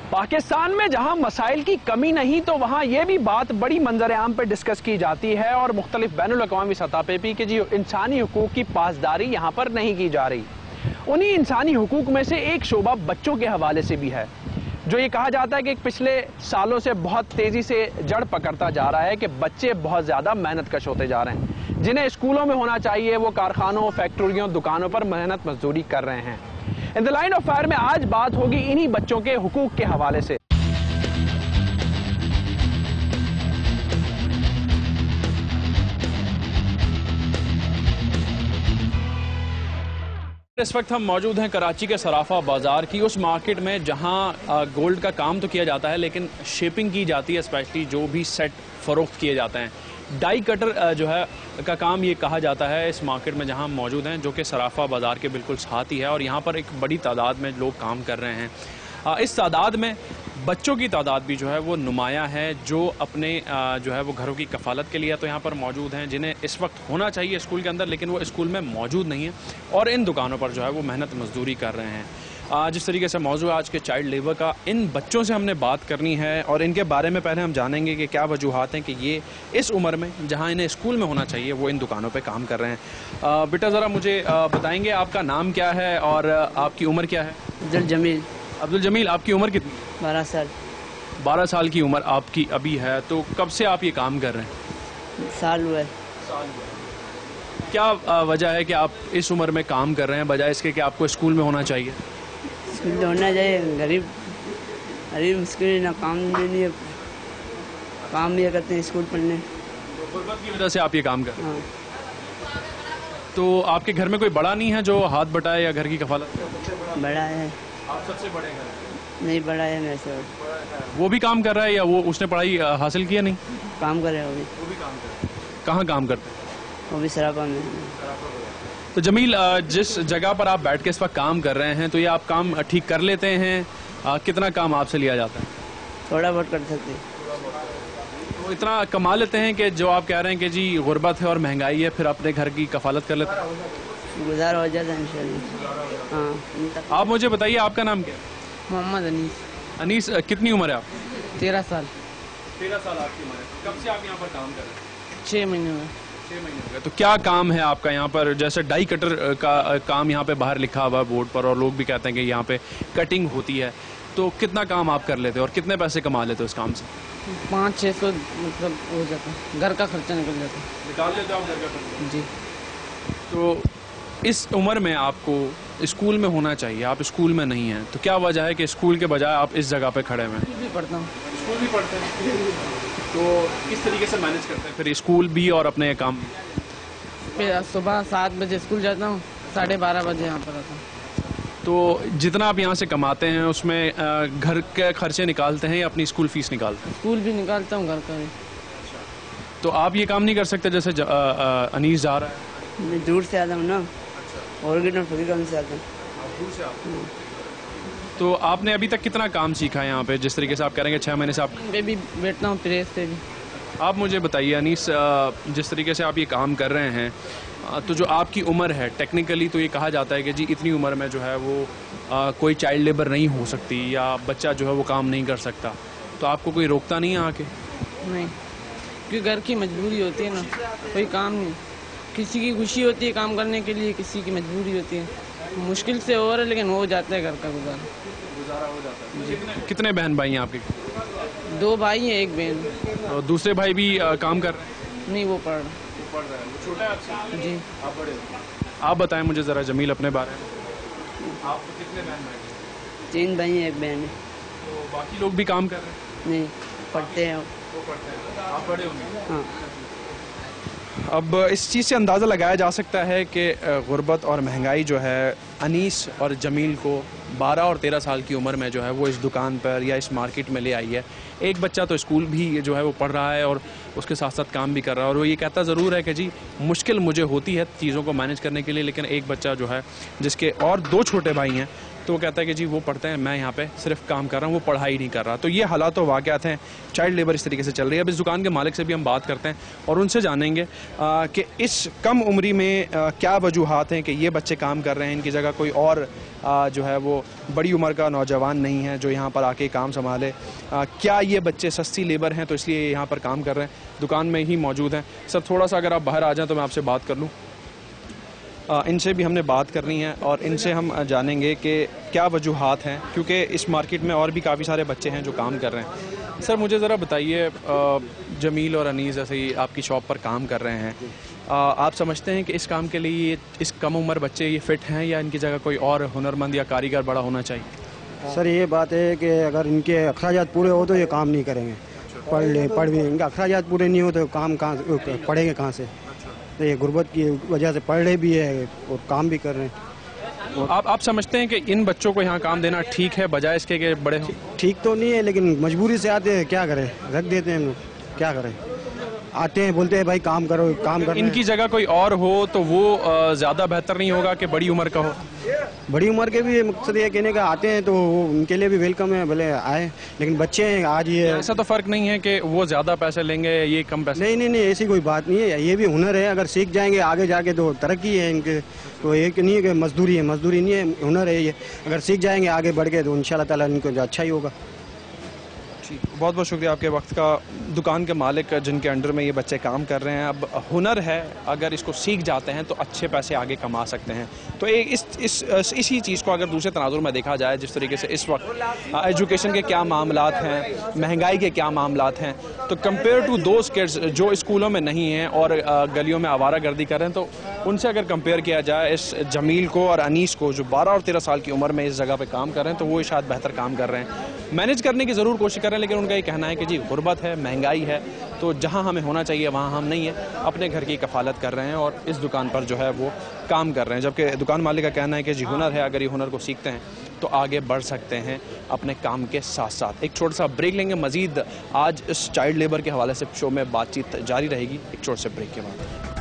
पाकिस्तान में जहां मसाइल की कमी नहीं तो वहां यह भी बात बड़ी मंजर आम पर डिस्कस की जाती है और मुख्तलिफ बैनुल-अक़वामी सतह पे भी कि जी इंसानी हुकूक की पासदारी यहां पर नहीं की जा रही। उन्हीं इंसानी हुकूक में से एक शोबा बच्चों के हवाले से भी है, जो ये कहा जाता है कि पिछले सालों से बहुत तेजी से जड़ पकड़ता जा रहा है कि बच्चे बहुत ज्यादा मेहनत कश होते जा रहे हैं। जिन्हें स्कूलों में होना चाहिए वो कारखानों, फैक्ट्रियों, दुकानों पर मेहनत मजदूरी कर रहे हैं। In the line of fire में आज बात होगी इन्हीं बच्चों के हुकूक के हवाले से। इस वक्त हम मौजूद हैं कराची के सराफा बाजार की उस मार्केट में जहां गोल्ड का काम तो किया जाता है लेकिन शेपिंग की जाती है, स्पेशली जो भी सेट फरोख्त किए जाते हैं। डाई कटर जो है का काम ये कहा जाता है इस मार्केट में जहां हम मौजूद हैं, जो कि सराफा बाजार के बिल्कुल साथ ही है और यहाँ पर एक बड़ी तादाद में लोग काम कर रहे हैं। इस तादाद में बच्चों की तादाद भी जो है वो नुमाया है, जो अपने जो है वो घरों की कफालत के लिए तो यहाँ पर मौजूद हैं, जिन्हें इस वक्त होना चाहिए स्कूल के अंदर लेकिन वो स्कूल में मौजूद नहीं है और इन दुकानों पर जो है वो मेहनत मजदूरी कर रहे हैं। जिस तरीके से मौजूद है आज के चाइल्ड लेबर का, इन बच्चों से हमने बात करनी है और इनके बारे में पहले हम जानेंगे कि क्या वजूहात हैं कि ये इस उम्र में जहाँ इन्हें स्कूल में होना चाहिए वो इन दुकानों पे काम कर रहे हैं। बेटा ज़रा मुझे बताएंगे आपका नाम क्या है और आपकी उम्र क्या है? अब्दुल जमील, आपकी उम्र कितनी? 12 साल। 12 साल की उम्र आपकी अभी है, तो कब से आप ये काम कर रहे हैं? साल हुआ है। क्या वजह है कि आप इस उम्र में काम कर रहे हैं बजाय इसके कि आपको स्कूल में होना चाहिए? स्कूल होना चाहिए, गरीब मुश्किल ना काम नहीं है, काम भी करते हैं स्कूल पढ़ने। गुर्बत की वजह से आप ये काम कर रहे हैं? हाँ। तो आपके घर में कोई बड़ा नहीं है जो हाथ बटाए या घर की कफालत? बड़ा है। आप सबसे बड़े हैं? नहीं, बड़ा है मेरे से। वो भी काम कर रहा है या वो उसने पढ़ाई हासिल किया? नहीं, काम कर रहे हैं वो भी काम कर रहे हैं। कहाँ काम करते हैं? वो भी सरापा में। तो जमील, जिस जगह पर आप बैठ के इस वक्त काम कर रहे हैं तो ये आप काम ठीक कर लेते हैं? कितना काम आपसे लिया जाता है? थोड़ा बहुत कर सकते हैं। तो इतना कमा लेते हैं कि जो आप कह रहे हैं कि जी गुर्बत है और महंगाई है, फिर अपने घर की कफालत कर लेते हैं? गुजारा हो जाता है इंशाल्लाह। हाँ। आप मुझे बताइए, आपका नाम क्या है? मोहम्मद अनीस। अनीस, कितनी उम्र है आपकी? 13 साल। 13 साल आपकी उम्र है। कब से आप यहाँ पर काम कर रहे हैं? 6 महीने में। 6 महीने हो गए। तो क्या काम है आपका यहाँ पर? जैसे डाई कटर का काम यहाँ पे बाहर लिखा हुआ है बोर्ड पर और लोग भी कहते हैं कि यहाँ पे कटिंग होती है, तो कितना काम आप कर लेते हो और कितने पैसे कमा लेते हो इस काम से? 500-600 मतलब हो जाता है, घर का खर्चा निकल जाता है। निकाल लेते हो आप घर का खर्चा? जी। तो इस उम्र में आपको स्कूल में होना चाहिए, आप स्कूल में नहीं हैं, तो क्या वजह है कि स्कूल के बजाय आप इस जगह पे खड़े हुए हैं? स्कूल भी पढ़ता हूँ। स्कूल भी पढ़ते हैं, तो किस तरीके से मैनेज करते हैं फिर स्कूल भी और अपने काम भी? फिर सुबह 7 बजे स्कूल जाता हूँ, 12:30 बजे यहाँ पर आता हूँ। तो जितना आप यहाँ से कमाते हैं उसमें घर के खर्चे निकालते हैं या अपनी स्कूल फीस निकालते हैं? स्कूल भी निकालता हूँ, घर का भी। तो आप ये काम नहीं कर सकते जैसे अनीस जा रहा है? मैं दूर से आता हूँ ना, ऑर्गेनाइज काम से आता हूँ। दूर से आता हूँ। तो आपने अभी तक कितना काम सीखा है यहाँ पे, जिस तरीके से आप कह रहे हैं 6 महीने से आप? मैं भी बैठता हूँ प्रेस पे भी। आप मुझे बताइए अनीस, जिस तरीके से आप ये काम कर रहे हैं, तो जो आपकी उम्र है टेक्निकली तो ये कहा जाता है कि जी इतनी उम्र में जो है वो कोई चाइल्ड लेबर नहीं हो सकती या बच्चा जो है वो काम नहीं कर सकता, तो आपको कोई रोकता नहीं है आके? नहीं, क्योंकि घर की मजबूरी होती है ना, कोई काम नहीं। किसी की खुशी होती है काम करने के लिए, किसी की मजबूरी होती है, मुश्किल से हो रहा है लेकिन हो जाता है घर का गुजारा हो जाता है। कितने बहन भाई हैं आपके? 2 भाई हैं, 1 बहन। और दूसरे भाई भी काम कर रहे हैं? नहीं, वो पढ़ रहा है। वो छोटा है आपसे? जी। आप बड़े हो? आप बताएं मुझे ज़रा जमील अपने बारे में, आप कितने बहन भाई? 3 भाई हैं, 1 बहन है। तो बाकी लोग भी काम कर रहे हैं? नहीं, पढ़ते हैं। वो पढ़ते हैं, आप बड़े होंगे? हाँ। अब इस चीज़ से अंदाज़ा लगाया जा सकता है कि गुर्बत और महंगाई जो है अनीस और जमील को 12 और 13 साल की उम्र में जो है वो इस दुकान पर या इस मार्केट में ले आई है। एक बच्चा तो स्कूल भी जो है वो पढ़ रहा है और उसके साथ साथ काम भी कर रहा है और वो ये कहता ज़रूर है कि जी मुश्किल मुझे होती है चीज़ों को मैनेज करने के लिए, लेकिन एक बच्चा जो है जिसके और 2 छोटे भाई हैं तो वो कहता है कि जी वो पढ़ते हैं, मैं यहाँ पे सिर्फ काम कर रहा हूँ, वो पढ़ाई नहीं कर रहा। तो ये हालात तो वाक़यात हैं, चाइल्ड लेबर इस तरीके से चल रही है। अब इस दुकान के मालिक से भी हम बात करते हैं और उनसे जानेंगे कि इस कम उम्री में क्या वजूहात हैं कि ये बच्चे काम कर रहे हैं, इनकी जगह कोई और जो है वो बड़ी उम्र का नौजवान नहीं है जो यहाँ पर आके काम संभाले। क्या ये बच्चे सस्ती लेबर हैं तो इसलिए यहाँ पर काम कर रहे हैं, दुकान में ही मौजूद हैं। सर थोड़ा सा अगर आप बाहर आ जाएं तो मैं आपसे बात कर लूँ। इनसे भी हमने बात करनी है और इनसे हम जानेंगे कि क्या वजूहात हैं, क्योंकि इस मार्केट में और भी काफ़ी सारे बच्चे हैं जो काम कर रहे हैं। सर मुझे ज़रा बताइए, जमील और अनीस जैसे ही आपकी शॉप पर काम कर रहे हैं, आप समझते हैं कि इस काम के लिए इस कम उम्र बच्चे ये फ़िट हैं या इनकी जगह कोई और हुनरमंद या कारीगर बड़ा होना चाहिए? सर ये बात है कि अगर इनके अखराजात पूरे हो तो ये काम नहीं करेंगे। पढ़ भी इनके अखराजात पूरे नहीं हो तो काम कहाँ पढ़ेंगे कहाँ से? तो ये गुर्बत की वजह से पढ़ रहे भी है और काम भी कर रहे हैं। आप समझते हैं कि इन बच्चों को यहाँ काम देना ठीक है बजाय इसके कि बड़े हों? ठीक तो नहीं है, लेकिन मजबूरी से आते हैं, क्या करें, रख देते हैं हम लोग, क्या करें। आते हैं बोलते हैं भाई काम करो, काम करो। इनकी जगह कोई और हो तो वो ज़्यादा बेहतर नहीं होगा कि बड़ी उम्र का हो? बड़ी उम्र के भी मकसद ये कहने का आते हैं तो उनके लिए भी वेलकम है, भले आए, लेकिन बच्चे हैं आज ये। ऐसा तो फ़र्क नहीं है कि वो ज़्यादा पैसे लेंगे ये कम पैसे? नहीं, ऐसी कोई बात नहीं है। ये भी हुनर है, अगर सीख जाएंगे आगे जाके तो तरक्की है इनके। तो एक नहीं है कि मजदूरी है, मजदूरी नहीं है, हुनर है ये। अगर सीख जाएंगे आगे बढ़ के तो इंशाल्लाह ताला इनको अच्छा ही होगा। बहुत बहुत शुक्रिया आपके वक्त का। दुकान के मालिक जिनके अंडर में ये बच्चे काम कर रहे हैं, अब हुनर है, अगर इसको सीख जाते हैं तो अच्छे पैसे आगे कमा सकते हैं। तो इसी चीज़ को अगर दूसरे तनाजुर में देखा जाए, जिस तरीके से इस वक्त एजुकेशन के क्या मामलात हैं, महंगाई के क्या मामलात हैं, तो कंपेयर टू दोज किड्स जो स्कूलों में नहीं हैं और गलियों में आवारा गर्दी कर रहे हैं, तो उनसे अगर कंपेयर किया जाए इस जमील को और अनीस को जो 12 और 13 साल की उम्र में इस जगह पर काम कर रहे हैं, तो वो शायद बेहतर काम कर रहे हैं। मैनेज करने की ज़रूर कोशिश कर रहे हैं, लेकिन उनका ये कहना है कि जी गुर्बत है, महंगाई है, तो जहां हमें होना चाहिए वहां हम नहीं है, अपने घर की कफालत कर रहे हैं और इस दुकान पर जो है वो काम कर रहे हैं। जबकि दुकान मालिक का कहना है कि जी हुनर है, अगर ये हुनर को सीखते हैं तो आगे बढ़ सकते हैं अपने काम के साथ साथ। एक छोटा सा ब्रेक लेंगे, मजीद आज इस चाइल्ड लेबर के हवाले से शो में बातचीत जारी रहेगी एक छोटे से ब्रेक के बाद।